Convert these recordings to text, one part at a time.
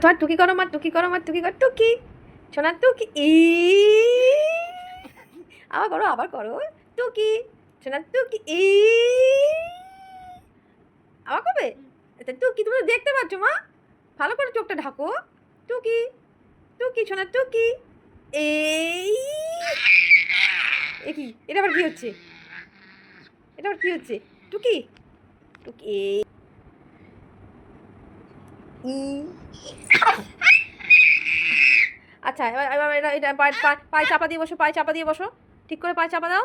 তোমার টুকি করো, মা টুকি করো, মা টুকি কর, টুকি সোনার টুকি ই আবার করো, আবার করো, টুকি সোনার টুকি ই আবার করবে। টুকি তুমি দেখতে পাচ্ছ মা, ভালো করে চোখটা ঢাকো। টুকি টুকি সোনার টুকি এই কি, এটা আবার কি হচ্ছে, এটা আবার কি হচ্ছে, টুকি টুকি ই আচ্ছা, এবার এবার এটা এটা পায়ে চাপা দিয়ে বসো, পায়ে চাপা দিয়ে বসো, ঠিক করে পায়ে চাপা দাও,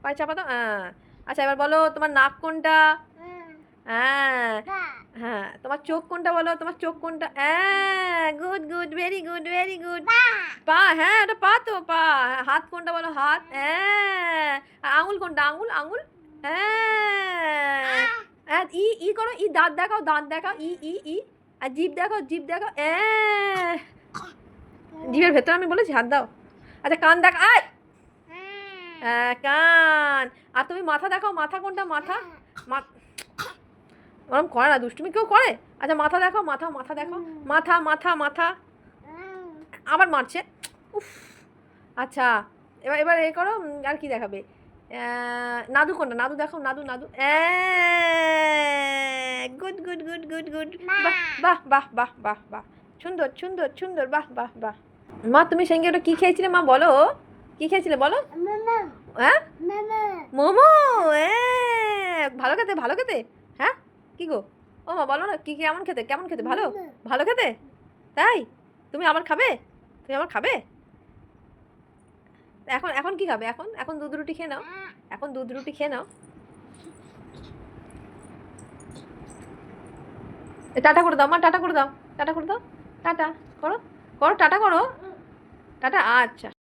পায়ে চাপা দাও। হ্যাঁ। আচ্ছা, এবার বলো তোমার নাক কোনটা। হ্যাঁ। হ্যাঁ, তোমার চোখ কোনটা বলো, তোমার চোখ কোনটা। হ্যাঁ, good good, very good, very good. পা, হ্যাঁ ওটা পা তো, পা। হ্যাঁ, হাত কোনটা বলো, হাত। হ্যাঁ, আর আঙুল কোনটা, আঙুল, আঙুল। হ্যাঁ। হ্যাঁ, ই ই করো, ই দাঁত দেখাও, দাঁত দেখাও, ই ই ই। আর জিভ দেখাও, জিভ দেখাও। জিভের ভেতর আমি বলেছি হাত দাও। আচ্ছা, কান দেখ, আয়। হ্যাঁ, কান। আর তুমি মাথা দেখাও, মাথা কোনটা, মাথা। ওরম করে না, দুষ্টুমি কেউ করে। আচ্ছা, মাথা দেখাও, মাথা, মাথা দেখাও, মাথা, মাথা, মাথা। আবার মারছে, উফ। আচ্ছা, এবার এবার এ করো, আর কি দেখাবে। নাদু কোনটা, নাদু দেখাও, নাদু, নাদু। Good good good good good. বাহ বাহ বাহ বাহ বাহ বাহ, সুন্দর সুন্দর সুন্দর, বাহ বাহ বাহ। মা তুমি সঙ্গে ওটা কি খেয়েছিলে মা, বলো কি খেয়েছিলে বলো। হ্যাঁ, মোমো। ভালো খেতে, ভালো খেতে। হ্যাঁ, কি গো, ও মা বলো না, কি কেমন খেতে, কেমন খেতে, ভালো, ভালো খেতে। তাই, তুমি আবার খাবে, তুমি আবার খাবে। এখন এখন কি খাবে, এখন এখন দুধ রুটি খেয়ে নাও, এখন দুধ রুটি খেয়ে নাও। টাটা করে দাও মা, টাটা করে দাও, টাটা করে দাও, টাটা করো, করো টাটা করো, টাটা। আচ্ছা।